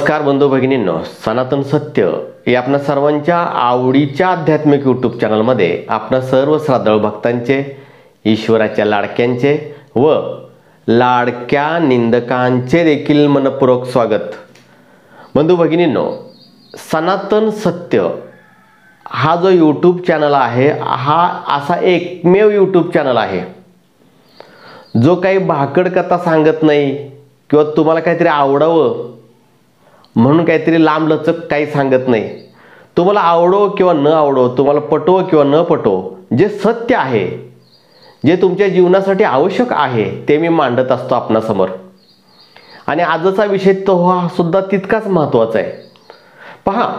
नमस्कार बंधू भगिनींनो, सनातन सत्य या आपल्या सर्वांच्या आवडीच्या आध्यात्मिक यूट्यूब चॅनलमध्ये आपल्या सर्व श्रद्धाळू भक्तांचे, ईश्वराच्या लाडक्यांचे व लाडक्या निंदकांचे देखील मनपूर्वक स्वागत। बंधू भगिनींनो, सनातन सत्य हा जो यूट्यूब चॅनल आहे हा असा एकमेव यूट्यूब चॅनल आहे जो काही भाकड कथा सांगत नाही किंवा तुम्हाला काहीतरी आवडावं म्हणून काहीतरी लांबलचक काही सांगत नाही। तुम्हाला आवडो किंवा न आवडो, तुम्हाला पटो किंवा न पटो, जे सत्य आहे, जे तुमच्या जीवनासाठी आवश्यक आहे ते मी मांडत असतो आपणासमोर। आणि आजचा विषय तो हा सुद्धा तितकाच महत्त्वाचा आहे। पहा,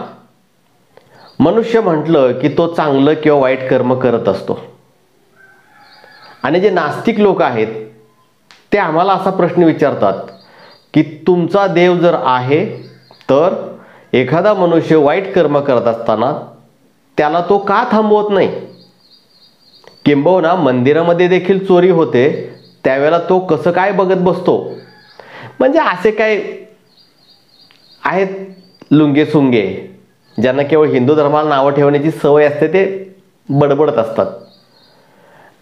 मनुष्य म्हटलं की तो चांगलं किंवा वाईट कर्म करत असतो। आणि जे नास्तिक लोक आहेत ते आम्हाला असा प्रश्न विचारतात की तुमचा देव जर आहे तर एखादा मनुष्य वाईट कर्म करत असताना त्याला तो का थांबवत नाही? किंबहुना मंदिरामध्ये देखील चोरी होते त्यावेळेला तो कसं काय बघत बसतो? म्हणजे असे काय आहेत लुंगे सुंगे ज्यांना केवळ हिंदू धर्माला नावं ठेवण्याची सवय असते, ते बडबडत असतात।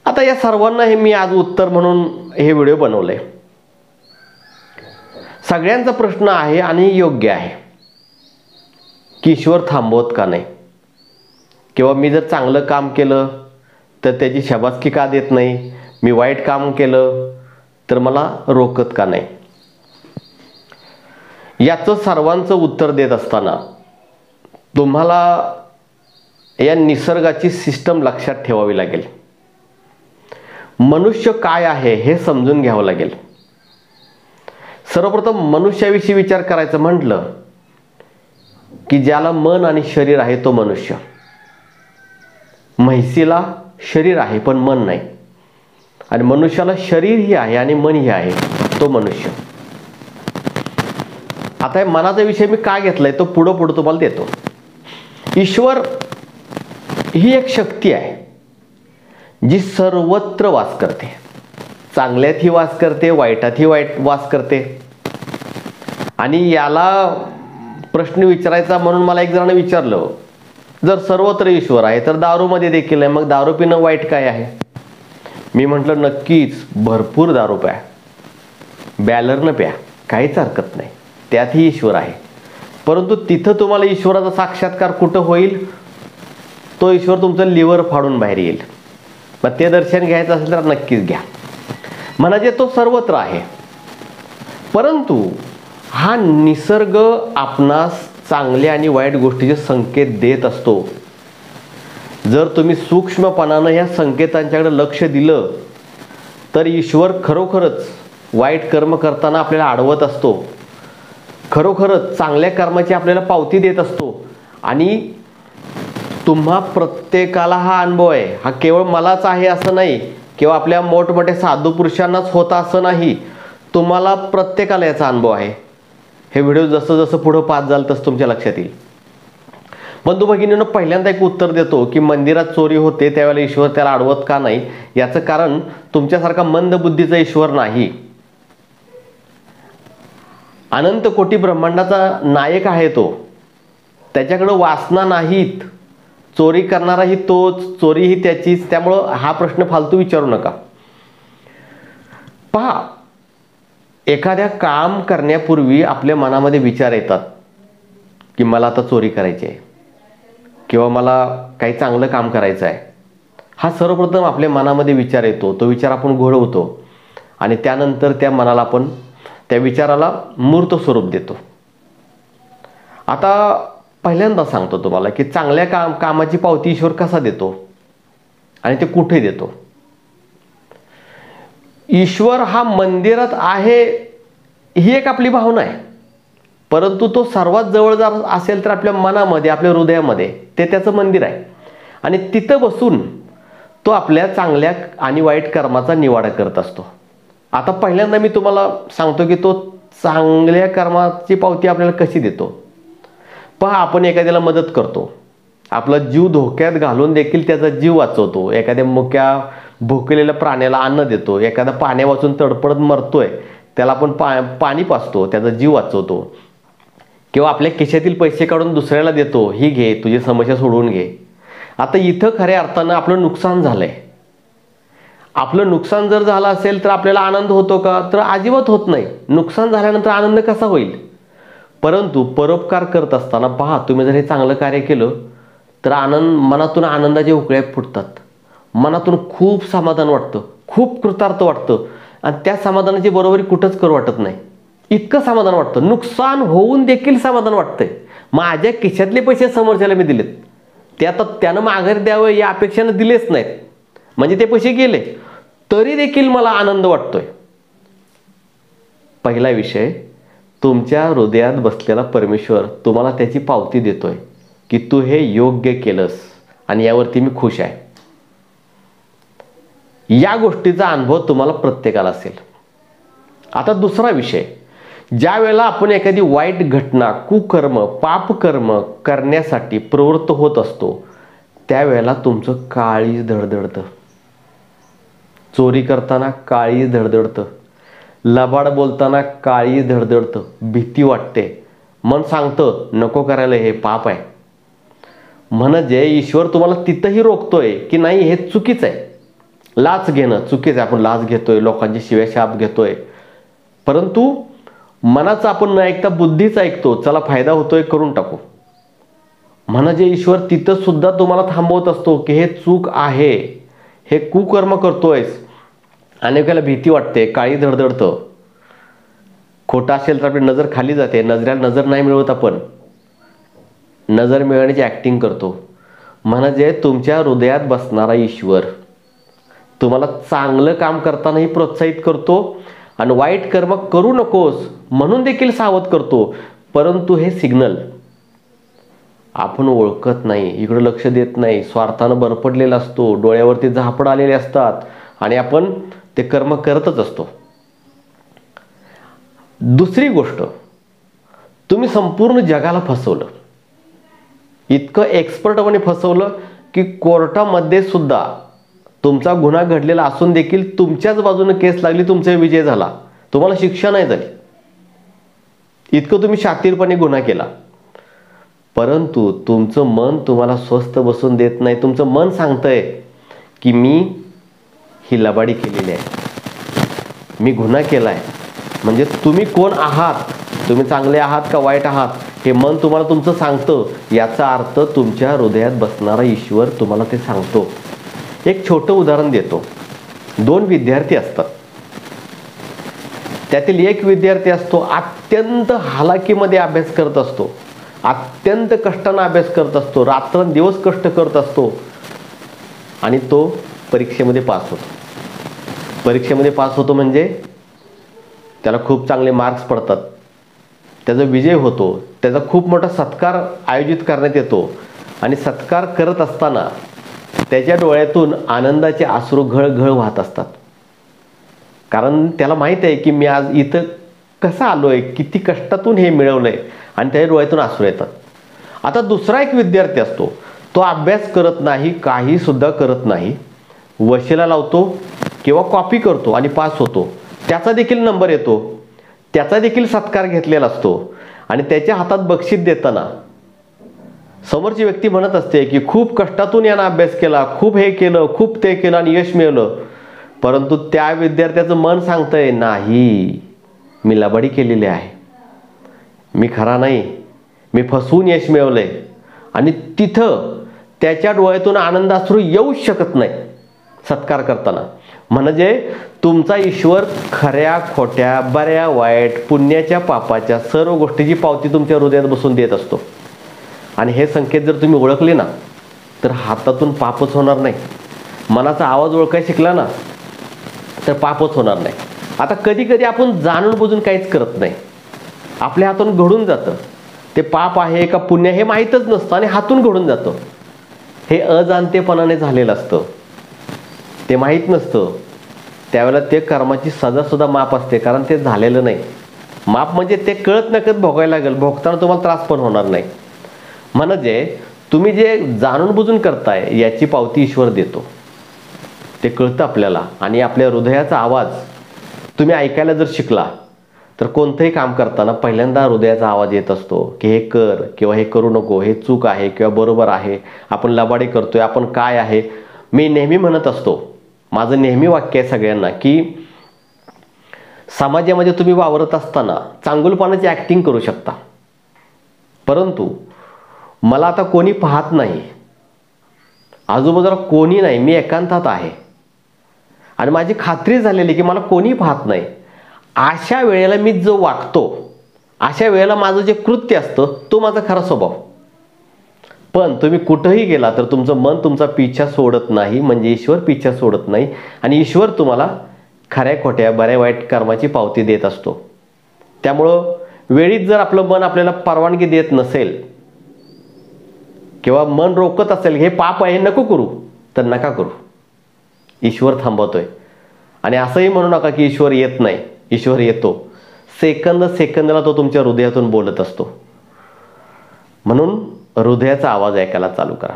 आता या सर्वांना हे मी आज उत्तर म्हणून हे व्हिडिओ बनवले। सगळ्यांचा प्रश्न आहे आणि योग्य आहे की ईश्वर थांबवत का नाही, किंवा मी जर चांगलं काम केलं तर त्याची शाबासकी का देत नाही, मी वाईट काम केलं तर मला रोकत का नाही? याचं सर्वांचं उत्तर देत असताना तुम्हाला या निसर्गाची सिस्टम लक्षात ठेवावी लागेल। मनुष्य काय आहे हे समजून घ्यावं लागेल। सर्वप्रथम मनुष्याविषयी विचार करायचं म्हटलं की ज्याला मन आणि शरीर आहे तो मनुष्य। म्हैसीला शरीर आहे पण मन नाही, आणि मनुष्याला शरीरही आहे आणि मनही आहे, तो मनुष्य। आता हे मनाचा विषय मी का घेतलाय तो पुढं तुम्हाला देतो। ईश्वर ही एक शक्ती आहे जी सर्वत्र वास करते, चांगल्यातही वास करते, वाईटातही वास करते। आणि याला प्रश्न विचारायचा म्हणून मला एक जणांनी विचारलं, जर सर्वत्र ईश्वर आहे तर दारूमध्ये देखील आहे, मग दारू पिणं वाईट काय आहे? मी म्हटलं नक्कीच भरपूर दारू प्या, बॅलरनं प्या, काहीच हरकत नाही, त्यातही ईश्वर आहे। परंतु तिथं तुम्हाला ईश्वराचा साक्षात्कार कुठं होईल? तो ईश्वर तुमचं लिव्हर फाडून बाहेर येईल। मग ते दर्शन घ्यायचं असेल तर नक्कीच घ्या। म्हणजे तो सर्वत्र आहे, परंतु हा निसर्ग आपणास चांगल्या आणि वाईट गोष्टीचे संकेत देत असतो। जर तुम्ही सूक्ष्मपणानं या संकेतांच्याकडे लक्ष दिलं तर ईश्वर खरोखरच वाईट कर्म करताना आपल्याला अडवत असतो, खरोखरच चांगल्या कर्माची आपल्याला पावती देत असतो। आणि तुम्हा प्रत्येकाला हा अनुभव आहे, हा केवळ मलाच आहे असं नाही, किंवा आपल्या मोठमोठ्या साधू पुरुषांनाच होता असं नाही, तुम्हाला प्रत्येकाला याचा अनुभव आहे। हे व्हिडिओ जसं जसं पुढं पाहत जाल तसं तुमच्या लक्षात येईल। बंधू भगिनींनो, पहिल्यांदा एक उत्तर देतो की मंदिरात चोरी होते त्यावेळेला ईश्वर त्याला अडवत का नाही? याचं कारण तुमच्यासारखा मंद बुद्धीचा ईश्वर नाही। अनंत कोटी ब्रह्मांडाचा नायक आहे तो, त्याच्याकडे वासना नाहीत, चोरी करणाराही तोच, चोरीही त्याचीच। त्यामुळं हा प्रश्न फालतू विचारू नका। पहा, एखाद्या काम करण्यापूर्वी आपल्या मनामध्ये विचार येतात की मला आता चोरी करायची आहे किंवा मला काही चांगलं काम करायचं आहे। हा सर्वप्रथम आपल्या मनामध्ये विचार येतो, तो विचार आपण घोळवतो आणि त्यानंतर त्या मनाला आपण त्या विचाराला मूर्त स्वरूप देतो। आता पहिल्यांदा सांगतो तुम्हाला की चांगल्या कामाची पावती ईश्वर कसा देतो आणि ते कुठे देतो? ईश्वर हा मंदिरात आहे ही एक आपली भावना आहे, परंतु तो सर्वात जवळ जर असेल तर आपल्या मनामध्ये, आपल्या हृदयामध्ये, ते त्याचं मंदिर आहे। आणि तिथं बसून तो आपल्या चांगल्या आणि वाईट कर्माचा निवाडा करत असतो। आता पहिल्यांदा मी तुम्हाला सांगतो की तो चांगल्या कर्माची पावती आपल्याला कशी देतो। पहा, आपण एखाद्याला मदत करतो, आपला जीव धोक्यात घालून देखील त्याचा जीव वाचवतो, एखाद्या मुक्या भुकेलेल्या प्राण्याला अन्न देतो, एखादा पाण्या वाचून तडफडत मरतोय त्याला आपण पाणी पाजतो, त्याचा जीव वाचवतो। किंवा आपल्या खिशातील पैसे काढून दुसऱ्याला देतो, ही घे तुझी समस्या सोडवून घे. आता इथं खऱ्या अर्थानं आपलं नुकसान झालंय. आपलं नुकसान जर झालं असेल तर आपल्याला आनंद होतो का? तर अजिबात होत नाही. नुकसान झाल्यानंतर आनंद कसा होईल? परंतु परोपकार करत असताना पहा, तुम्ही जर हे चांगलं कार्य केलं तर मनातून आनंदाचे उकळे फुटतात. मनातून खूप समाधान वाटतं, खूप कृतार्थ वाटतं आणि त्या समाधानाची बरोबरी कुठंच करू वाटत नाही. इतकं समाधान वाटतं. नुकसान होऊन देखील समाधान वाटतंय. माझ्या खिशातले पैसे समोरच्याला मी दिलेत, ते आता त्यानं माघारी द्यावं या अपेक्षेनं दिलेच नाहीत, म्हणजे ते पैसे गेले, तरी देखील मला आनंद वाटतोय. पहिला विषय, तुमच्या हृदयात बसलेला परमेश्वर तुम्हाला त्याची पावती देतोय की तू हे योग्य केलंस आणि यावरती मी खुश आहे. या गोष्टीचा अनुभव तुम्हाला प्रत्येकाला असेल. आता दुसरा विषय, ज्या वेळेला आपण एखादी वाईट घटना, कुकर्म, पापकर्म करण्यासाठी प्रवृत्त होत असतो, त्यावेळेला तुमचं काळीज धडधडतं. चोरी करताना काळीज धडधडतं, लबाड बोलताना काळीज धडधडतं, भीती वाटते, मन सांगतं नको करायला, हे पाप आहे. म्हणजे ईश्वर तुम्हाला तिथंही रोखतोय की नाही हे चुकीचं आहे. लाच घेणं चुकीचं आहे, आपण लाच घेतोय, लोकांची शिव्याशाप घेतोय, परंतु मनाचं आपण न ऐकता बुद्धीच ऐकतो, चला फायदा होतोय करून टाकू. म्हणजे ईश्वर तिथं सुद्धा तुम्हाला थांबवत असतो की हे चूक आहे, हे कुकर्म करतोयस. अनेकाला भीती वाटते, काळी धडधडतं. खोटं असेल तर आपली नजर खाली जाते, नजरेला नजर नाही मिळवत, आपण नजर मिळवण्याची ॲक्टिंग करतो. म्हणजे तुमच्या हृदयात बसणारा ईश्वर तुम्हाला चांगलं काम करतानाही प्रोत्साहित करतो आणि वाईट कर्म करू नकोस म्हणून देखील सावध करतो. परंतु हे सिग्नल आपण ओळखत नाही, इकडं लक्ष देत नाही, स्वार्थानं बरपडलेला असतो, डोळ्यावरती झापड आलेले असतात आणि आपण ते कर्म करतच असतो. दुसरी गोष्ट, तुम्ही संपूर्ण जगाला फसवलं, इतकं एक्सपर्टपणे फसवलं की कोर्टामध्ये सुद्धा तुमचा गुन्हा घडलेला असून देखील तुमच्याच बाजूने केस लागली, तुमचा विजय झाला, तुम्हाला शिक्षा नाही झाली. इतकं तुम्ही शातीरपणे गुन्हा केला, परंतु तुमचं मन तुम्हाला स्वस्थ बसून देत नाही. तुमचं मन सांगतंय की मी ही लबाडी केलेली आहे, मी गुन्हा केला आहे. म्हणजे तुम्ही कोण आहात, तुम्ही चांगले आहात का वाईट आहात, हे मन तुम्हाला तुमचं सांगतं. याचा अर्थ तुमच्या हृदयात बसणारा ईश्वर तुम्हाला ते सांगतो. एक छोटं उदाहरण देतो. 2 विद्यार्थी असतात, त्यातील एक विद्यार्थी असतो अत्यंत हालाकीमध्ये अभ्यास करत असतो, अत्यंत कष्टाने अभ्यास करत असतो, रात्रंदिवस कष्ट करत असतो आणि तो परीक्षेमध्ये पास होतो. परीक्षेमध्ये पास होतो म्हणजे त्याला खूप चांगले मार्क्स पडतात, त्याचा विजय होतो, त्याचा खूप मोठा सत्कार आयोजित करण्यात येतो आणि सत्कार करत असताना त्याच्या डोळ्यातून आनंदाचे अश्रू घळघळ वाहत असतात. कारण त्याला माहीत आहे की मी आज इथं कसं आलोय, किती कष्टातून हे मिळवलंय आणि त्याच्या डोळ्यातून अश्रू येतात. आता दुसरा एक विद्यार्थी असतो, तो अभ्यास करत नाही, काही सुद्धा करत नाही, वशीला लावतो किंवा कॉपी करतो आणि पास होतो. त्याचा देखील नंबर येतो, त्याचा देखील सत्कार घेतलेला असतो आणि त्याच्या हातात बक्षीस देताना समोरची व्यक्ती म्हणत असते की खूप कष्टातून यानं अभ्यास केला, खूप हे केलं, खूप ते केलं आणि यश मिळवलं. परंतु त्या विद्यार्थ्याचं मन सांगतंय नाही, मी लबाडी केलेली आहे, मी खरा नाही, मी फसवून यश मिळवलंय. आणि तिथं त्याच्या डोळ्यातून आनंदाश्रू येऊच शकत नाही सत्कार करताना. म्हणजे तुमचा ईश्वर खऱ्या खोट्या, बऱ्या वाईट, पुण्याच्या पापाच्या सर्व गोष्टीची पावती तुमच्या हृदयात बसून देत असतो. आणि हे संकेत जर तुम्ही ओळखले ना तर हातातून पापच होणार नाही. मनाचा आवाज ओळखायला शिकला ना तर पापच होणार नाही. आता कधी कधी आपण जाणून बुजून काहीच करत नाही, आपल्या हातून घडून जातं. ते पाप आहे का पुण्य हे माहीतच नसतं आणि हातून घडून जातं. हे अजाणतेपणाने झालेलं असतं, ते माहीत नसतं. त्यावेळेला ते कर्माची सजासुद्धा माप असते, कारण ते झालेलं नाही. माप म्हणजे ते कळत नकळत भोगायला लागेल, भोगताना तुम्हाला त्रास पण होणार नाही. म्हणजे तुम्ही जे जाणून बुजून करताय याची पावती ईश्वर देतो, ते कळतं आपल्याला. आणि आपल्या हृदयाचा आवाज तुम्ही ऐकायला जर शिकला तर कोणतंही काम करताना पहिल्यांदा हृदयाचा आवाज येत असतो की हे कर किंवा हे करू नको, हे चूक आहे किंवा बरोबर आहे, आपण लबाडी करतोय, आपण काय आहे. मी नेहमी म्हणत असतो, माझं नेहमी वाक्य आहे सगळ्यांना की समाजामध्ये तुम्ही वावरत असताना चांगुलपणाची ॲक्टिंग करू शकता, परंतु मला आता कोणी पाहत नाही, आजूबाजूला कोणी नाही, मी एकांतात आहे आणि माझी खात्री झालेली की मला कोणी पाहत नाही, अशा वेळेला मी जो वागतो, अशा वेळेला माझं जे कृत्य असतं तो माझा खरा स्वभाव. पण तुम्ही कुठंही गेला तर तुमचं मन तुमचा पिच्छा सोडत नाही, म्हणजे ईश्वर पिच्छा सोडत नाही आणि ईश्वर तुम्हाला खऱ्या खोट्या बऱ्या वाईट कर्माची पावती देत असतो. त्यामुळं वेळीच जर आपलं मन आपल्याला परवानगी देत नसेल किंवा मन रोकत असेल, हे पाप आहे नको करू, तर नका करू. ईश्वर थांबवतोय. आणि असंही म्हणू नका की ईश्वर येत नाही, ईश्वर येतो. सेकंद सेकंदला तो तुमच्या हृदयातून बोलत असतो. म्हणून हृदयाचा आवाज ऐकायला चालू करा.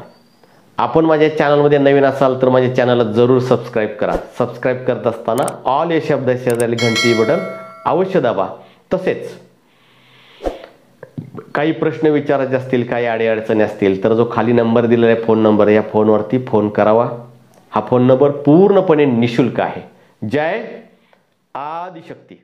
आपण माझ्या चॅनलमध्ये नवीन असाल तर माझ्या चॅनलला जरूर सबस्क्राईब करा. सबस्क्राईब करत असताना ऑल या शब्द शेजारी घंटी बटन अवश्य दाबा. तसेच काही प्रश्न विचारायचे असतील, काही अडीअडचणी असतील तर जो खाली नंबर दिलेला आहे फोन नंबर, या फोनवरती फोन करावा. हा फोन नंबर पूर्णपणे निशुल्क आहे. जय आदिशक्ती.